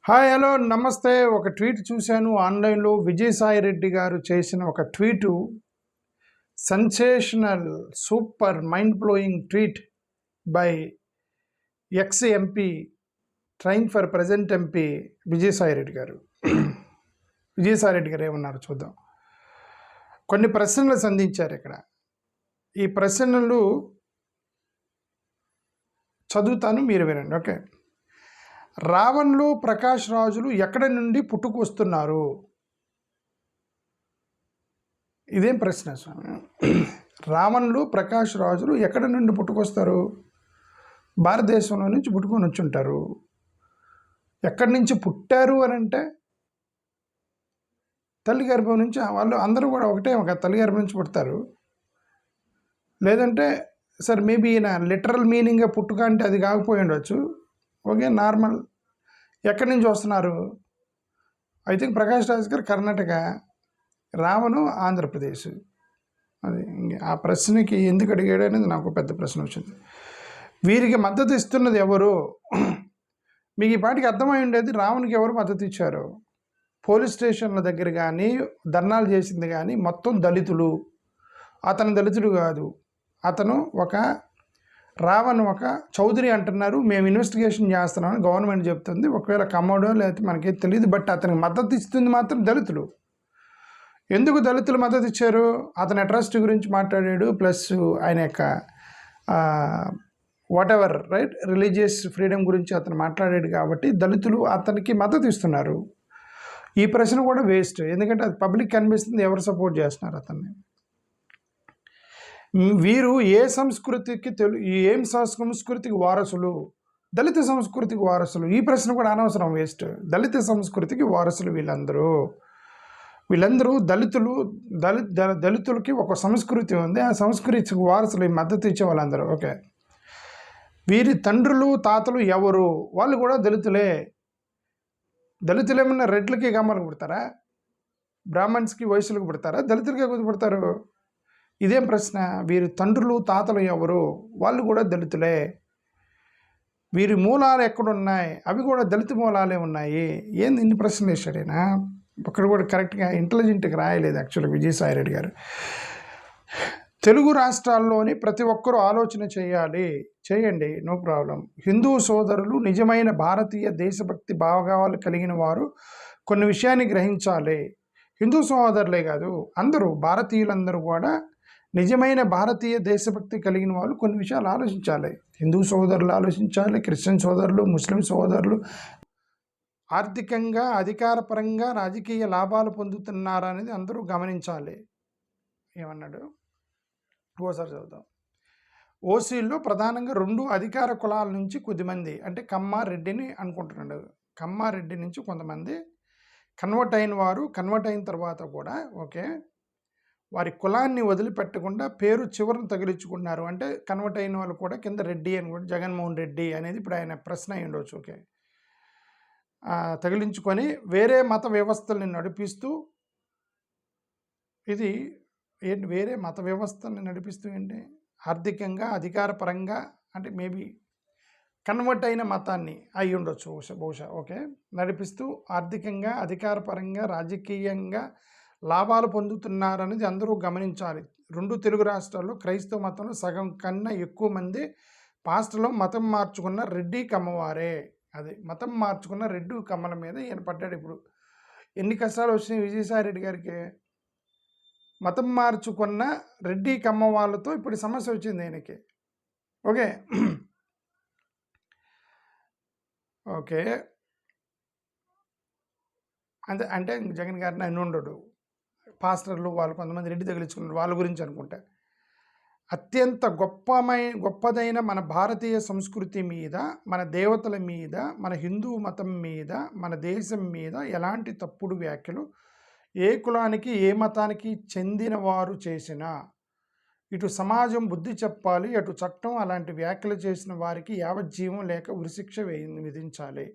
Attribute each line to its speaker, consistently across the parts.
Speaker 1: Hi hello నమస్తే. ఒక tweet చూశాను ఆన్లైన్లో. విజయసాయిరెడ్డి గారు చేసిన ఒక tweet sensational, super, mind blowing tweet by ex MP, trying for present MP Vijayasai Reddy గారు. విజయసాయిరెడ్డి గారు ఏమన్నారు చూద్దాం. కొన్ని ప్రశ్నలు సంధించారు ఇక్కడ. ఈ ప్రశ్నలు చదువుతాను, మీరు వినండి. ఓకే. రావణ్లు ప్రకాష్ రాజులు ఎక్కడి నుండి పుట్టుకొస్తున్నారు? ఇదేం ప్రశ్న స్వామి? రావణ్లు ప్రకాష్ రాజులు ఎక్కడి నుండి పుట్టుకొస్తారు? భారతదేశంలో నుంచి పుట్టుకొని వచ్చుంటారు. ఎక్కడి నుంచి పుట్టారు అని అంటే తల్లి గర్భం నుంచి. వాళ్ళు అందరూ కూడా ఒకటే, ఒక తల్లి గర్భం నుంచి పుడతారు. లేదంటే సార్ మేబీ ఈయన లిటరల్ మీనింగ్గా పుట్టుక అంటే అది కాకపోయి ఉండొచ్చు. Okay, normal. ఎక్కడి నుంచి వస్తున్నారు? ఐ థింక్ ప్రకాష్ రాజ్ గారు కర్ణాటక, రావణు ఆంధ్రప్రదేశ్. అది ఆ ప్రశ్నకి ఎందుకు అడిగాడు అనేది నాకు పెద్ద ప్రశ్న వచ్చింది. వీరికి మద్దతు ఇస్తున్నది ఎవరు? మీకు ఈ పాటికి అర్థమై ఉండేది రావణ్కి ఎవరు మద్దతు ఇచ్చారు. పోలీస్ స్టేషన్ల దగ్గర కానీ ధర్నాలు చేసింది కానీ మొత్తం దళితులు. అతను దళితుడు కాదు, అతను ఒక రావణ్ ఒక చౌదరి అంటున్నారు. మేము ఇన్వెస్టిగేషన్ చేస్తున్నామని గవర్నమెంట్ చెప్తుంది. ఒకవేళ కమ్మడో లేకపోతే మనకేం తెలియదు. బట్ అతనికి మద్దతు ఇస్తుంది మాత్రం దళితులు. ఎందుకు దళితులు మద్దతు ఇచ్చారు? అతని అట్రాసిటీ గురించి మాట్లాడాడు, ప్లస్ ఆయన యొక్క what ever right religious freedom గురించి అతను మాట్లాడాడు కాబట్టి దళితులు అతనికి మద్దతు ఇస్తున్నారు. ఈ ప్రశ్న కూడా వేస్ట్, ఎందుకంటే అది పబ్లిక్ కనిపిస్తుంది ఎవరు సపోర్ట్ చేస్తున్నారు అతన్ని. వీరు ఏ సంస్కృతికి ఏం సంస్కృతికి వారసులు? దళిత సంస్కృతికి వారసులు. ఈ ప్రశ్న కూడా అనవసరం, వేస్ట్. దళిత సంస్కృతికి వారసులు వీళ్ళందరూ దళితులు. దళితులకి ఒక సంస్కృతి ఉంది, ఆ సంస్కృతికి వారసులు ఈ మద్దతు ఇచ్చే వాళ్ళందరూ. ఓకే, వీరి తండ్రులు తాతలు ఎవరు? వాళ్ళు కూడా దళితులే. దళితులు ఏమన్నా రెడ్లకి కమ్మలకు పుడతారా? బ్రాహ్మణ్స్కి వయసులకు పుడతారా? దళితులకే కొద్ది పుడతారు. ఇదేం ప్రశ్న? వీరి తండ్రులు తాతలు ఎవరు? వాళ్ళు కూడా దళితులే. వీరి మూలాలు ఎక్కడున్నాయి? అవి కూడా దళిత మూలాలే ఉన్నాయి. ఏంది ఇన్ని ప్రశ్నలు వేశాడైనా? అక్కడ కూడా కరెక్ట్గా ఇంటెలిజెంట్గా రాయలేదు యాక్చువల్గా విజయసాయిరెడ్డి గారు. తెలుగు రాష్ట్రాల్లోని ప్రతి ఒక్కరూ ఆలోచన చేయండి, నో ప్రాబ్లం. హిందూ సోదరులు, నిజమైన భారతీయ దేశభక్తి భావగాలు కలిగిన వారు కొన్ని విషయాన్ని గ్రహించాలి. హిందూ సోదరులే కాదు, అందరూ భారతీయులందరూ కూడా నిజమైన భారతీయ దేశభక్తి కలిగిన వాళ్ళు కొన్ని విషయాలు ఆలోచించాలి. హిందూ సోదరులు ఆలోచించాలి, క్రిస్టియన్ సోదరులు, ముస్లిం సోదరులు ఆర్థికంగా, అధికారపరంగా రాజకీయ లాభాలు పొందుతున్నారనేది అందరూ గమనించాలి. ఏమన్నాడు? ఓసారి చదువుదాం. ఓసీల్లో ప్రధానంగా 2 అధికార కులాల నుంచి కొద్దిమంది, అంటే కమ్మారెడ్డిని అనుకుంటున్నాడు. కమ్మారెడ్డి నుంచి కొంతమంది కన్వర్ట్ అయిన వారు, కన్వర్ట్ అయిన తర్వాత కూడా ఓకే వారి కులాన్ని వదిలిపెట్టకుండా పేరు చివరిని తగిలించుకున్నారు. అంటే కన్వర్ట్ అయిన వాళ్ళు కూడా కింద రెడ్డి అని కూడా, జగన్మోహన్ రెడ్డి అనేది ఇప్పుడు ఆయన ప్రశ్న అయి ఉండొచ్చు. ఓకే, తగిలించుకొని వేరే మత వ్యవస్థల్ని నడిపిస్తూ, ఇది ఏంటి వేరే మత వ్యవస్థల్ని నడిపిస్తూ ఏంటి? ఆర్థికంగా, అధికారపరంగా, అంటే మేబీ కన్వర్ట్ అయిన మతాన్ని అయి ఉండొచ్చు బహుశా. ఓకే, నడిపిస్తూ ఆర్థికంగా, అధికారపరంగా, రాజకీయంగా లాభాలు పొందుతున్నారనేది అందరూ గమనించాలి. 2 తెలుగు రాష్ట్రాల్లో క్రైస్తవ మతంలో సగం కన్నా ఎక్కువ మంది పాస్టర్లు మతం మార్చుకున్న రెడ్డి కమ్మవారే. అది మతం మార్చుకున్న రెడ్డి కమ్మల మీద ఈయన పడ్డాడు. ఇప్పుడు ఎన్ని కష్టాలు వచ్చినాయి విజయసాయిరెడ్డి గారికి? మతం మార్చుకున్న రెడ్డి కమ్మ వాళ్ళతో ఇప్పుడు సమస్య వచ్చింది ఆయనకి. ఓకే ఓకే అంటే జగన్ గారిని ఆయన ఉండడు. పాస్టర్లు వాళ్ళు కొంతమంది రెడ్డి తగిలించుకున్నారు, వాళ్ళ గురించి అనుకుంటా. అత్యంత గొప్పదైన మన భారతీయ సంస్కృతి మీద, మన దేవతల మీద, మన హిందూ మతం మీద, మన దేశం మీద ఎలాంటి తప్పుడు వ్యాఖ్యలు ఏ కులానికి, ఏ మతానికి చెందిన వారు చేసినా ఇటు సమాజం బుద్ధి చెప్పాలి, అటు చట్టం అలాంటి వ్యాఖ్యలు చేసిన వారికి యావజ్జీవం లేక ఉరిశిక్ష విధించాలి.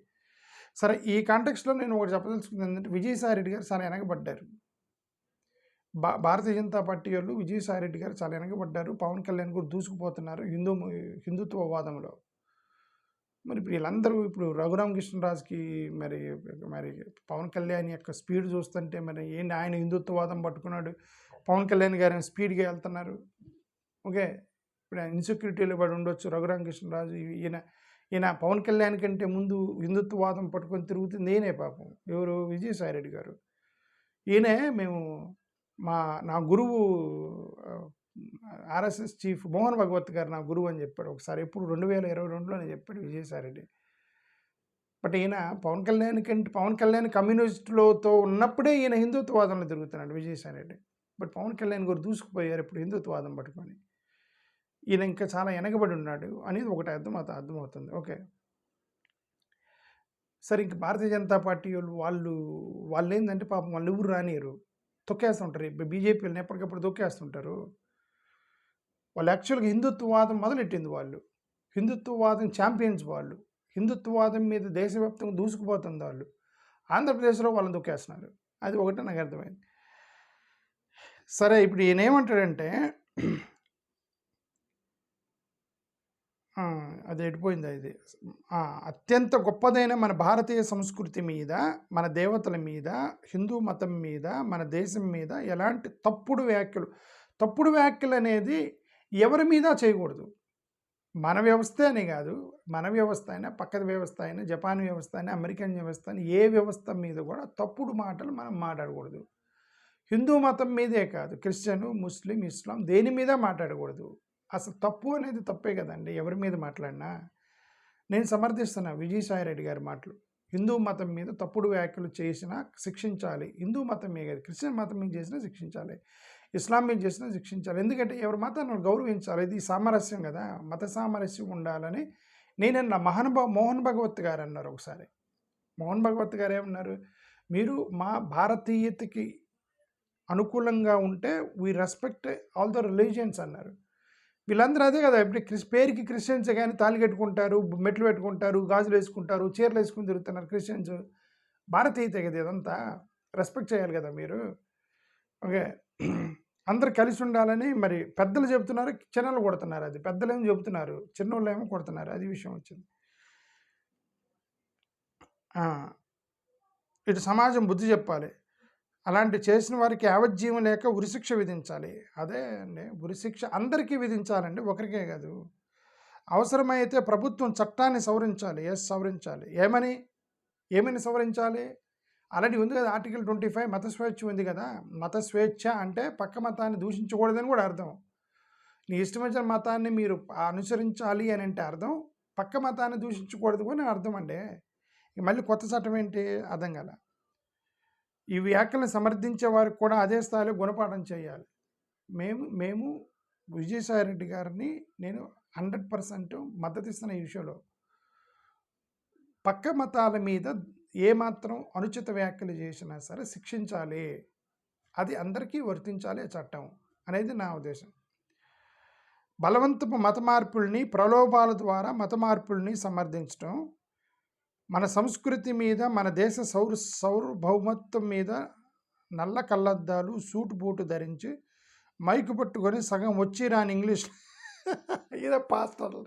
Speaker 1: సరే, ఈ కాంటెక్స్లో నేను ఒకటి చెప్పదలుచుకుంది ఏంటంటే, విజయసాయిరెడ్డి గారు చాలా వెనకబడ్డారు. భారతీయ జనతా పార్టీ వాళ్ళు విజయసాయిరెడ్డి గారు చాలా వెనకబడ్డారు. పవన్ కళ్యాణ్ కూడా దూసుకుపోతున్నారు హిందుత్వవాదంలో. మరి ఇప్పుడు వీళ్ళందరూ ఇప్పుడు రఘురామకృష్ణరాజుకి మరి మరి పవన్ కళ్యాణ్ యొక్క స్పీడ్ చూస్తుంటే మరి ఏంటి ఆయన హిందుత్వవాదం పట్టుకున్నాడు, పవన్ కళ్యాణ్ గారు స్పీడ్గా వెళ్తున్నారు. ఓకే, ఇప్పుడు ఆయన ఇన్సెక్యూరిటీలో పడి ఉండొచ్చు రఘురామకృష్ణరాజు. ఈయన ఈయన పవన్ కళ్యాణ్ కంటే ముందు హిందుత్వవాదం పట్టుకొని తిరుగుతుంది ఈయనే పాపం. ఎవరు? విజయసాయిరెడ్డి గారు. ఈయనే మేము నా గురువు ఆర్ఎస్ఎస్ చీఫ్ మోహన్ భగవత్ గారు నా గురువు అని చెప్పాడు ఒకసారి. ఎప్పుడు 2022లోనే చెప్పాడు విజయసాయిరెడ్డి. బట్ ఈయన పవన్ కళ్యాణ్ కమ్యూనిస్టులతో ఉన్నప్పుడే ఈయన హిందుత్వవాదంలో తిరుగుతున్నాడు విజయసాయిరెడ్డి. బట్ పవన్ కళ్యాణ్ గారు దూసుకుపోయారు ఇప్పుడు హిందుత్వవాదం పట్టుకొని. ఈయన ఇంకా చాలా వెనకబడి ఉన్నాడు అనేది ఒకటి అర్థమవుతుంది. ఓకే, సరే. ఇంక భారతీయ జనతా పార్టీ వాళ్ళు ఏంటంటే పాపం వాళ్ళు ఎవరు రానియరు, తొక్కేస్తుంటారు. ఇప్పుడు బీజేపీ వాళ్ళని ఎప్పటికప్పుడు తొక్కేస్తుంటారు. వాళ్ళు యాక్చువల్గా హిందుత్వవాదం మొదలెట్టింది వాళ్ళు, హిందుత్వవాదం ఛాంపియన్స్ వాళ్ళు, హిందుత్వవాదం మీద దేశవ్యాప్తంగా దూసుకుపోతుంది వాళ్ళు. ఆంధ్రప్రదేశ్లో వాళ్ళని తొక్కేస్తున్నారు. అది ఒకటే నాకు అర్థమైంది. సరే, ఇప్పుడు ఈయన ఏమంటాడంటే అది ఎడిపోయింది. ఇది అత్యంత గొప్పదైన మన భారతీయ సంస్కృతి మీద, మన దేవతల మీద, హిందూ మతం మీద, మన దేశం మీద ఎలాంటి తప్పుడు వ్యాఖ్యలు అనేది ఎవరి మీద చేయకూడదు. మన వ్యవస్థ అనే కాదు, మన వ్యవస్థ అయినా, పక్కన వ్యవస్థ అయినా, జపాన్ వ్యవస్థ అయినా, అమెరికన్ వ్యవస్థ అయినా, ఏ వ్యవస్థ మీద కూడా తప్పుడు మాటలు మనం మాట్లాడకూడదు. హిందూ మతం మీదే కాదు, క్రిస్టియన్, ముస్లిం, ఇస్లాం దేని మీద మాట్లాడకూడదు. అసలు తప్పు అనేది తప్పే కదండి, ఎవరి మీద మాట్లాడినా. నేను సమర్థిస్తున్నా విజయసాయిరెడ్డి గారి మాటలు. హిందూ మతం మీద తప్పుడు వ్యాఖ్యలు చేసినా శిక్షించాలి. హిందూ మతం మీద కాదు, క్రిస్టియన్ మతం మీద చేసినా శిక్షించాలి, ఇస్లాం మీద చేసినా శిక్షించాలి. ఎందుకంటే ఎవరి మతాన్ని గౌరవించాలి. ఇది సామరస్యం కదా, మత సామరస్యం ఉండాలని నేనన్నా. మోహన్ భగవత్ గారు అన్నారు ఒకసారి. మోహన్ భగవత్ గారు ఏమన్నారు? మీరు మా భారతీయతకి అనుకూలంగా ఉంటే we respect all the religions అన్నారు. వీళ్ళందరూ అదే కదా. ఇప్పుడు పేరుకి క్రిస్టియన్స్ కానీ తాళి కట్టుకుంటారు, మెట్లు పెట్టుకుంటారు, గాజులు వేసుకుంటారు, చీరలు వేసుకుని తిరుగుతున్నారు క్రిస్టియన్స్. భారతీయతే కదా ఇదంతా, రెస్పెక్ట్ చేయాలి కదా మీరు. ఓకే, అందరు కలిసి ఉండాలని మరి పెద్దలు చెబుతున్నారు, చిన్నలు కొడుతున్నారు. అది పెద్దలు ఏమో చెబుతున్నారు, చిన్నోళ్ళు ఏమో కొడుతున్నారు. అది విషయం వచ్చింది. ఇటు సమాజం బుద్ధి చెప్పాలి. అలాంటి చేసిన వారికి యావజ్జీవం లేక ఉరిశిక్ష విధించాలి. అదే అండి, ఉరిశిక్ష అందరికీ విధించాలండి, ఒకరికే కాదు. అవసరమైతే ప్రభుత్వం చట్టాన్ని సవరించాలి. సవరించాలి. ఏమని సవరించాలి? ఆల్రెడీ ఉంది కదా ఆర్టికల్ 25, మత స్వేచ్ఛ ఉంది కదా. మత స్వేచ్ఛ అంటే పక్క మతాన్ని దూషించకూడదని కూడా అర్థం. నీ ఇష్టం వచ్చిన మతాన్ని మీరు అనుసరించాలి అని అంటే అర్థం, పక్క మతాన్ని దూషించకూడదు అని అర్థం అండి. మళ్ళీ కొత్త చట్టం ఏంటి అర్థం కదా. ఈ వ్యాఖ్యలను సమర్థించే వారికి కూడా అదే స్థాయిలో గుణపాఠం చేయాలి. మేము విజయసాయిరెడ్డి గారిని నేను 100% మద్దతు ఇస్తున్న ఈ విషయంలో. పక్క మతాల మీద ఏమాత్రం అనుచిత వ్యాఖ్యలు చేసినా సరే శిక్షించాలి. అది అందరికీ వర్తించాలి చట్టం అనేది నా ఉద్దేశం. బలవంతపు మత మార్పుల్ని, ప్రలోభాల ద్వారా మత మార్పుల్ని సమర్థించడం, మన సంస్కృతి మీద, మన దేశ సౌర్భౌమత్వం మీద నల్ల కళ్ళద్దాలు, సూటు బూటు ధరించి మైకు పట్టుకొని సగం వచ్చి రాని ఇంగ్లీష్ ఏదో పాస్టర్లు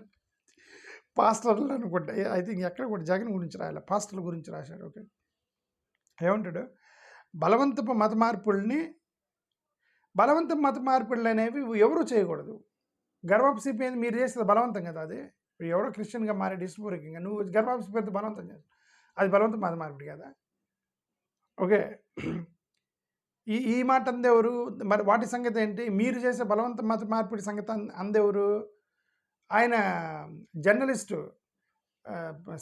Speaker 1: అనుకుంటా. ఐ థింక్ ఎక్కడ కూడా జగన్ గురించి రాయాలి, పాస్టర్ల గురించి రాశాడు. ఓకే, ఏమంటాడు? బలవంతపు మత మార్పులు అనేవి ఎవరు చేయకూడదు. గర్భాప్సిపి మీరు చేసేది బలవంతం కదా. అది ఎవరో క్రిస్టియన్గా మారే ఇష్టపూర్వకంగా నువ్వు గర్భాప్సిపి బలవంతం చేస్తావు, అది బలవంతం మత మార్పిడి కదా. ఓకే, ఈ మాట అందెవరు? మరి వాటి సంగతి ఏంటి? మీరు చేసే బలవంత మత మార్పిడి సంగతి అందెవరు? ఆయన జర్నలిస్టు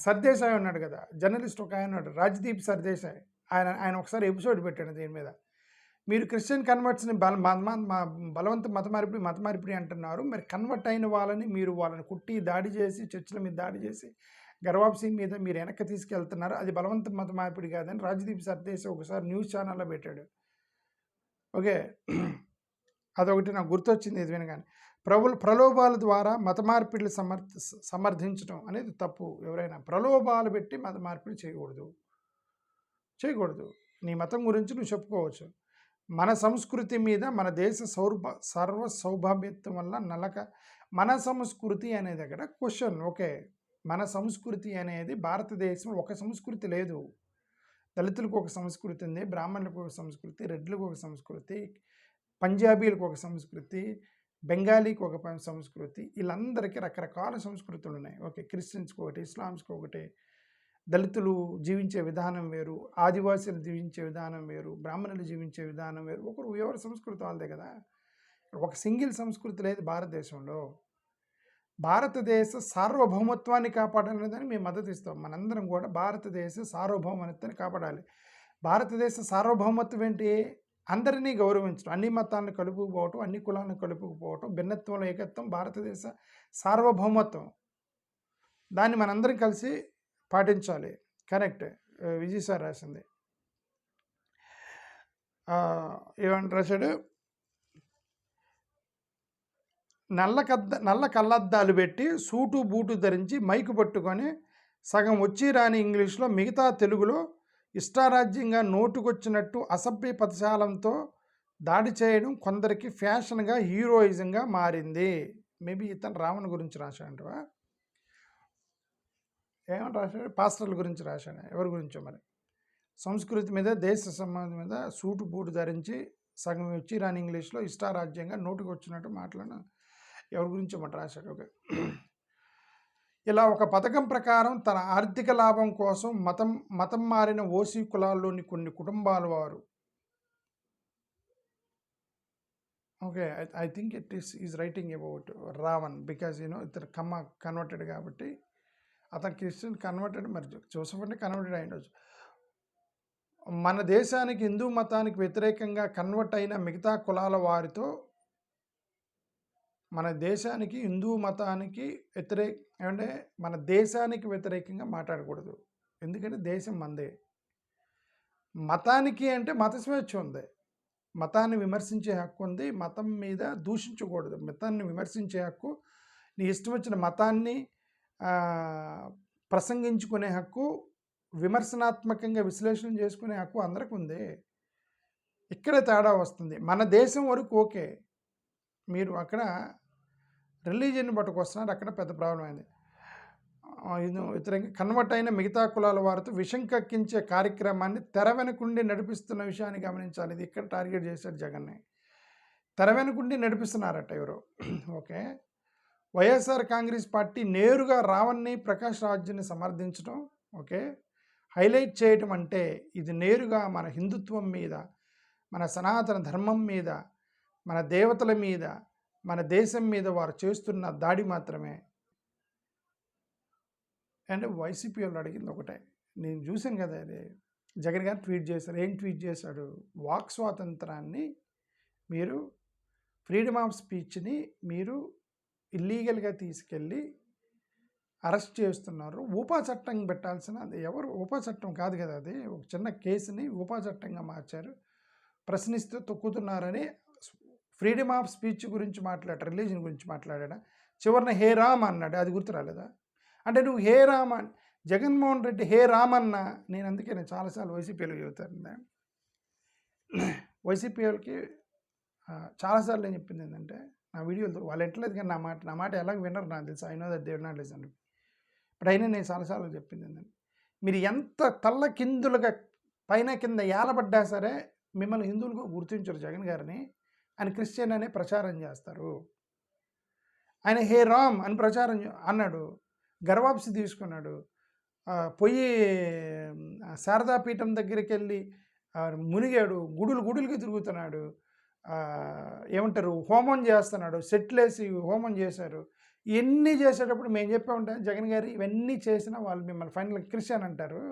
Speaker 1: సర్దేశాయ్ ఉన్నాడు కదా, జర్నలిస్ట్ ఒక ఆయన ఉన్నాడు, రాజ్దీప్ సర్దేశాయ్. ఆయన ఒకసారి ఎపిసోడ్ పెట్టాడు దీని మీద. మీరు క్రిస్టియన్ కన్వర్ట్స్ని బలవంత మత మార్పిడి అంటున్నారు. మరి కన్వర్ట్ అయిన వాళ్ళని కుట్టి దాడి చేసి, చర్చిల మీద దాడి చేసి, గర్భాప్సి మీద మీరు వెనక్కి తీసుకెళ్తున్నారు. అది బలవంత మత మార్పిడి కాదని రాజ్దీప్ సర్దేశాయ్ ఒకసారి న్యూస్ ఛానల్లో పెట్టాడు. ఓకే, అదొకటి నాకు గుర్తొచ్చింది ఇది వినగానే. ప్రలోభాల ద్వారా మత మార్పిడిని సమర్థించడం అనేది తప్పు. ఎవరైనా ప్రలోభాలు పెట్టి మత మార్పిడి చేయకూడదు. నీ మతం గురించి నువ్వు చెప్పుకోవచ్చు. మన సంస్కృతి మీద, మన దేశ సర్వ సౌభాగ్యత్వం వల్ల మన సంస్కృతి అనే దగ్గర క్వశ్చన్. ఓకే, మన సంస్కృతి అనేది భారతదేశం ఒక సంస్కృతి లేదు. దళితులకు ఒక సంస్కృతి ఉంది, బ్రాహ్మణులకు ఒక సంస్కృతి, రెడ్లకు ఒక సంస్కృతి, పంజాబీలకు ఒక సంస్కృతి, బెంగాలీకి ఒక సంస్కృతి, వీళ్ళందరికీ రకరకాల సంస్కృతులు ఉన్నాయి. ఓకే, క్రిస్టియన్స్కి ఒకటి, ఇస్లామ్స్కి ఒకటి, దళితులు జీవించే విధానం వేరు, ఆదివాసీలు జీవించే విధానం వేరు, బ్రాహ్మణులు జీవించే విధానం వేరు. ఎవరి సంస్కృతి వాళ్ళదే కదా. ఒక సింగిల్ సంస్కృతి లేదు భారతదేశంలో. భారతదేశ సార్వభౌమత్వాన్ని కాపాడాలనేదాన్ని మేము మద్దతు ఇస్తాం. మనందరం కూడా భారతదేశ సార్వభౌమత్వాన్ని కాపాడాలి. భారతదేశ సార్వభౌమత్వం ఏంటి? అందరినీ గౌరవించడం, అన్ని మతాలను కలుపుకుపోవటం, అన్ని కులాలను కలుపుకుపోవటం, భిన్నత్వంలో ఏకత్వం భారతదేశ సార్వభౌమత్వం. దాన్ని మనందరం కలిసి పాటించాలి. కరెక్ట్, విజయ్ సార్ రాసింది. ఏమంటారు రాశాడు? నల్ల కళ్ళద్దాలు పెట్టి సూటు బూటు ధరించి మైకు పట్టుకొని సగం వచ్చి రాని ఇంగ్లీష్లో మిగతా తెలుగులో ఇష్టారాజ్యంగా నోటుకొచ్చినట్టు అసభ్య పదజాలంతో దాడి చేయడం కొందరికి ఫ్యాషన్గా, హీరోయిజంగా మారింది. మేబీ ఇతను రావణ గురించి రాశాడంటవా, ఏమని రాశాడు? పాస్టర్ల గురించి రాశాడు. ఎవరి గురించో మరి. సంస్కృతి మీద, దేశ సంబంధం మీద సూటు బూటు ధరించి సగం వచ్చి రాని ఇంగ్లీష్లో ఇష్టారాజ్యంగా నోటుకు వచ్చినట్టు మాట్లాడిన ఎవరి గురించో మాట రాశాడు. ఓకే, ఇలా ఒక పథకం ప్రకారం తన ఆర్థిక లాభం కోసం మతం మారిన ఓసీ కులాల్లోని కొన్ని కుటుంబాల వారు, okay, I think it is writing about Ravan, because ఇతను కన్వర్టెడ్ కాబట్టి అతను క్రిస్టియన్ కన్వర్టెడ్, మరి జోసెఫ్ అంటే కన్వర్టెడ్ అయ్యిండొచ్చు. మన దేశానికి హిందూ మతానికి వ్యతిరేకంగా కన్వర్ట్ అయిన మిగతా కులాల వారితో మన దేశానికి, హిందూ మతానికి ఏమంటే మన దేశానికి వ్యతిరేకంగా మాట్లాడకూడదు. ఎందుకంటే దేశం మందే. మతానికి అంటే మత స్వేచ్ఛ ఉంది, మతాన్ని విమర్శించే హక్కు ఉంది, మతం మీద దూషించకూడదు. మతాన్ని విమర్శించే హక్కు, నీ ఇష్టం వచ్చిన మతాన్ని ప్రసంగించుకునే హక్కు, విమర్శనాత్మకంగా విశ్లేషణ చేసుకునే హక్కు అందరికీ ఉంది. ఇక్కడే తేడా వస్తుంది. మన దేశం వరకు ఓకే, మీరు అక్కడ రిలీజియన్ పట్టుకొస్తున్నారు, అక్కడ పెద్ద ప్రాబ్లం అయింది. వ్యతిరేకంగా కన్వర్ట్ అయిన మిగతా కులాల వారితో విషం కక్కించే కార్యక్రమాన్ని తెర వెనుకుండి నడిపిస్తున్న విషయాన్ని గమనించాలి. ఇది ఇక్కడ టార్గెట్ చేశాడు జగన్ని. తెర వెనుకుండి నడిపిస్తున్నారట ఎవరు. ఓకే, వైఎస్ఆర్ కాంగ్రెస్ పార్టీ నేరుగా రావణ్ని, ప్రకాష్ రాజ్ని సమర్థించడం, ఓకే, హైలైట్ చేయటం అంటే ఇది నేరుగా మన హిందుత్వం మీద, మన సనాతన ధర్మం మీద, మన దేవతల మీద, మన దేశం మీద వారు చేస్తున్న దాడి మాత్రమే. అంటే వైసీపీ వాళ్ళు అడిగింది ఒకటే, నేను చూశాను కదా, అది జగన్ గారు ట్వీట్ చేశారు. ఏం ట్వీట్ చేశాడు? వాక్ స్వాతంత్రాన్ని మీరు, ఫ్రీడమ్ ఆఫ్ స్పీచ్ని మీరు ఇల్లీగల్గా తీసుకెళ్ళి అరెస్ట్ చేస్తున్నారు. ఊపా చట్టం పెట్టాల్సిన, అది ఎవరు ఊపా చట్టం కాదు కదా, అది ఒక చిన్న కేసుని ఊపా చట్టంగా మార్చారు, ప్రశ్నిస్తూ తొక్కుతున్నారని ఫ్రీడమ్ ఆఫ్ స్పీచ్ గురించి మాట్లాడాడు, రిలీజన్ గురించి మాట్లాడా. చివరిన హే రామ్ అన్నాడు, అది గుర్తు రాలేదా? అంటే నువ్వు హే రామ్ అని, జగన్మోహన్ రెడ్డి హే రామ్ అన్న, నేను చాలాసార్లు వైసీపీలో చెబుతాను, వైసీపీ వాళ్ళకి చాలాసార్లు నేను చెప్పింది ఏంటంటే, నా వీడియోలతో వాళ్ళు ఎట్లేదు కానీ నా మాట ఎలాగ వినరు నాకు తెలుసు. I know that they will not listen. But అయినా నేను చాలాసార్లు చెప్పింది ఏంటంటే, మీరు ఎంత తల్ల కిందులుగా పైన కింద ఏలబడ్డా సరే మిమ్మల్ని హిందువులుగా గుర్తించరు జగన్ గారిని, ఆయన క్రిస్టియన్ అనే ప్రచారం చేస్తారు. ఆయన హే రామ్ అని ప్రచారం అన్నాడు, గర్వాప్సి తీసుకున్నాడు, పోయి శారదాపీఠం దగ్గరికి వెళ్ళి మునిగాడు, గుడులుగా తిరుగుతున్నాడు, ఏమంటారు హోమం చేస్తున్నాడు, సెట్లేసి హోమం చేశారు. ఇవన్నీ చేసేటప్పుడు మేము చెప్పామంటే జగన్ గారు ఇవన్నీ చేసినా వాళ్ళు మిమ్మల్ని ఫైనల్ క్రిస్టియన్ అంటారు.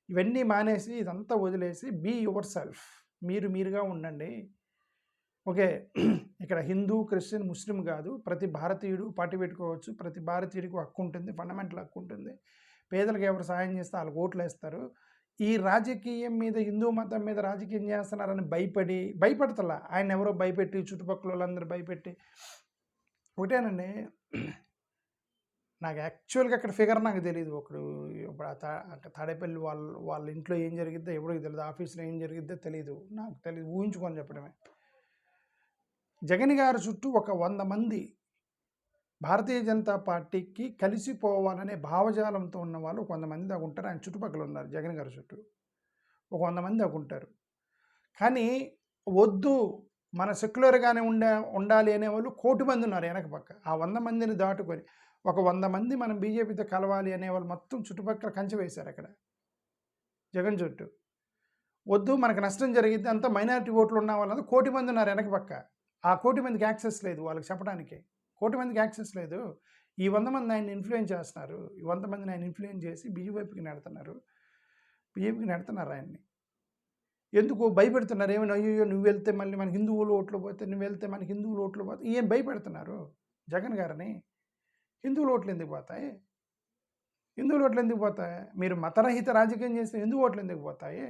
Speaker 1: ఇవన్నీ మానేసి ఇదంతా వదిలేసి బీ యువర్ సెల్ఫ్, మీరుగా ఉండండి. ఓకే, ఇక్కడ హిందూ, క్రిస్టియన్, ముస్లిం కాదు, ప్రతి భారతీయుడు పార్టీ పెట్టుకోవచ్చు, ప్రతి భారతీయుడికి హక్కు ఉంటుంది, ఫండమెంటల్ హక్కు ఉంటుంది. పేదలకు ఎవరు సాయం చేస్తే వాళ్ళకి ఓట్లు వేస్తారు. ఈ రాజకీయం మీద, హిందూ మతం మీద రాజకీయం చేస్తున్నారని భయపడతలా, ఆయన ఎవరో భయపెట్టి, చుట్టుపక్కల వాళ్ళందరూ భయపెట్టి. ఒకటేనండి, నాకు యాక్చువల్గా అక్కడ ఫిగర్ నాకు తెలియదు. ఇప్పుడు అంటే తాడేపల్లి వాళ్ళ ఇంట్లో ఏం జరిగిద్దో ఎవరికి తెలియదు, ఆఫీస్లో ఏం జరిగిద్దో తెలియదు, నాకు తెలియదు, ఊహించుకొని చెప్పడమే. జగన్ గారి చుట్టూ ఒక 100 మంది భారతీయ జనతా పార్టీకి కలిసిపోవాలనే భావజాలంతో ఉన్న వాళ్ళు కొంతమంది దాకా ఉంటారు. ఆయన చుట్టుపక్కల ఉన్నారు జగన్ గారి చుట్టూ ఒక 100 మంది దాకా ఉంటారు. కానీ వద్దు మన సెక్యులర్గానే ఉండాలి అనేవాళ్ళు 1,000,000 మంది ఉన్నారు వెనక పక్క. ఆ 100 మందిని దాటుకొని ఒక 100 మంది మనం బీజేపీతో కలవాలి అనేవాళ్ళు మొత్తం చుట్టుపక్కల కంచె వేశారు అక్కడ జగన్ చుట్టూ. వద్దు మనకు నష్టం జరిగిద్ది, అంతా మైనారిటీ ఓట్లు ఉన్న వాళ్ళంతా 1,000,000 మంది ఉన్నారు వెనక పక్క. ఆ 1,000,000 మందికి యాక్సెస్ లేదు వాళ్ళకి చెప్పడానికి. 1,000,000 మందికి యాక్సెస్ లేదు. ఈ 100 మంది ఆయన ఇన్ఫ్లుయెన్స్ చేస్తున్నారు. ఈ 100 మందిని ఆయన ఇన్ఫ్లుయెన్స్ చేసి బీజేపీకి నెడుతున్నారు ఆయన్ని. ఎందుకు భయపెడుతున్నారు? ఏమైనా అయ్యో నువ్వు వెళ్తే మళ్ళీ మన హిందువులు ఓట్లు పోతే, నువ్వు వెళ్తే మనకి హిందువులు ఓట్లు పోతాయి, ఏం భయపెడుతున్నారు జగన్ గారిని? హిందువుల ఓట్లు ఎందుకు పోతాయి? హిందువుల ఓట్లు ఎందుకు పోతాయి? మీరు మతరహిత రాజకీయం చేస్తే హిందూ ఓట్లు ఎందుకు పోతాయి?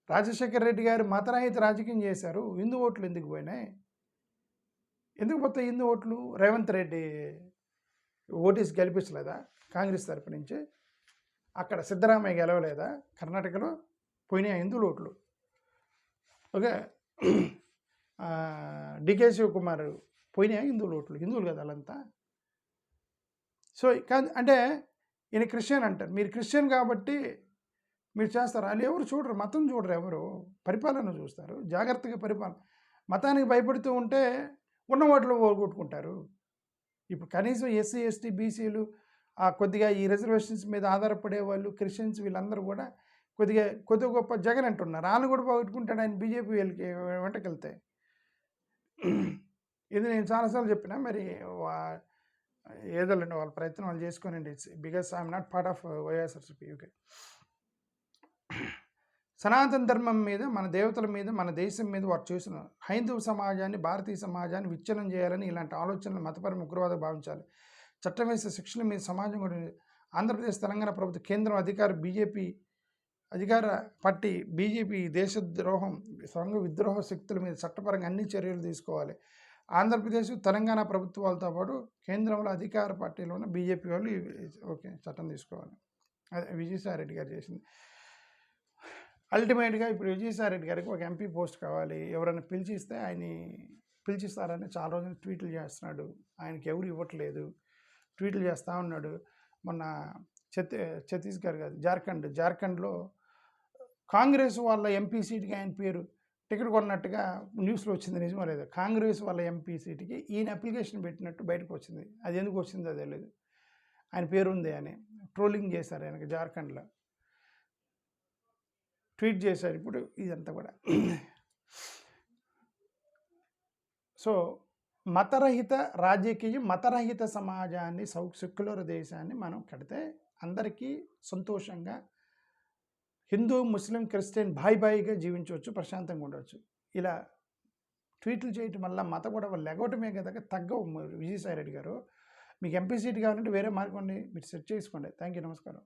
Speaker 1: రాజశేఖర రెడ్డి గారు మతరహిత రాజకీయం చేశారు, హిందూ ఓట్లు ఎందుకు పోయినాయి? ఎందుకు పోతాయి హిందూ ఓట్లు? రేవంత్ రెడ్డి ఓటీస్ గెలిపించలేదా కాంగ్రెస్ తరపు నుంచి? అక్కడ సిద్ధరామయ్య గెలవలేదా? కర్ణాటకలో పోయినాయి హిందువుల ఓట్లు. ఓకే, డికే శివకుమార్ పోయినాయి హిందువుల ఓట్లు. హిందువులు కదా వాళ్ళంతా. సో కాదు అంటే ఈయన క్రిస్టియన్ అంటారు. మీరు క్రిస్టియన్ కాబట్టి మీరు చేస్తారు. వాళ్ళు ఎవరు చూడరు, మతం చూడరు, ఎవరు పరిపాలన చూస్తారు. జాగ్రత్తగా పరిపాలన. మతానికి భయపడుతూ ఉంటే ఉన్న ఓట్లు పోగొట్టుకుంటారు. ఇప్పుడు కనీసం ఎస్సీ ఎస్టీ బీసీలు కొద్దిగా ఈ రిజర్వేషన్స్ మీద ఆధారపడే వాళ్ళు, క్రిస్టియన్స్, వీళ్ళందరూ కూడా కొద్దిగా గొప్ప జగన్ అంటున్నారు. వాళ్ళు కూడా పోగొట్టుకుంటాడు ఆయన బీజేపీ వీళ్ళకి వెంటకెళ్తే. ఇది నేను చాలాసార్లు చెప్పిన. మరి ఏదోలేండి, వాళ్ళ ప్రయత్నం వాళ్ళు చేసుకోనండి. It's because I'm not part of YSRCP. Okay, సనాతన ధర్మం మీద, మన దేవతల మీద, మన దేశం మీద వారు చేసిన హైందవ సమాజాన్ని, భారతీయ సమాజాన్ని విచ్ఛిన్నం చేయాలని ఇలాంటి ఆలోచనలు మతపరమైన ఉగ్రవాదం భావించాలి. చట్టం వేసే శిక్షణ మీద సమాజం కూడా. ఆంధ్రప్రదేశ్, తెలంగాణ ప్రభుత్వ కేంద్రం అధికార పార్టీ బీజేపీ దేశద్రోహం, సంఘ విద్రోహ శక్తుల మీద చట్టపరంగా అన్ని చర్యలు తీసుకోవాలి. ఆంధ్రప్రదేశ్, తెలంగాణ ప్రభుత్వాలతో పాటు కేంద్రంలో అధికార పార్టీలో ఉన్న బీజేపీ వాళ్ళు ఓకే చట్టం తీసుకోవాలి. అదే విజయసాయి రెడ్డి గారు చేసింది. అల్టిమేట్గా ఇప్పుడు విజయసాయి రెడ్డి గారికి ఒక ఎంపీ పోస్ట్ కావాలి. ఎవరైనా పిలిచిస్తే ఆయన్ని పిలిచిస్తారని చాలా రోజులు ట్వీట్లు చేస్తున్నాడు. ఆయనకి ఎవరు ఇవ్వట్లేదు, ట్వీట్లు చేస్తూ ఉన్నాడు. మొన్న ఛత్తీస్గఢ్ కాదు, జార్ఖండ్లో కాంగ్రెస్ వాళ్ళ ఎంపీ సీట్కి ఆయన పేరు టికెట్ కొన్నట్టుగా న్యూస్లో వచ్చింది. నిజమో లేదు, కాంగ్రెస్ వాళ్ళ ఎంపీ సీట్కి ఈయన అప్లికేషన్ పెట్టినట్టు బయటకు వచ్చింది. అది ఎందుకు వచ్చిందో తెలియదు. ఆయన పేరు ఉంది అని ట్రోలింగ్ చేశారు ఆయనకి. జార్ఖండ్లో ట్వీట్ చేశారు. ఇప్పుడు ఇదంతా కూడా సో మతరహిత రాజకీయం, మతరహిత సమాజాన్ని, సెక్యులర్ దేశాన్ని మనం కడితే అందరికీ సంతోషంగా హిందూ, ముస్లిం, క్రిస్టియన్ బాయిగా జీవించవచ్చు, ప్రశాంతంగా ఉండవచ్చు. ఇలా ట్వీట్లు చేయటం వల్ల మత గొడవలు లెగవటమే కదా తగ్గవు. విజయసాయి రెడ్డి గారు, మీకు ఎంపీ సీట్ కావాలంటే వేరే మార్గం మీరు సెట్ చేసుకోండి. థ్యాంక్ యూ, నమస్కారం.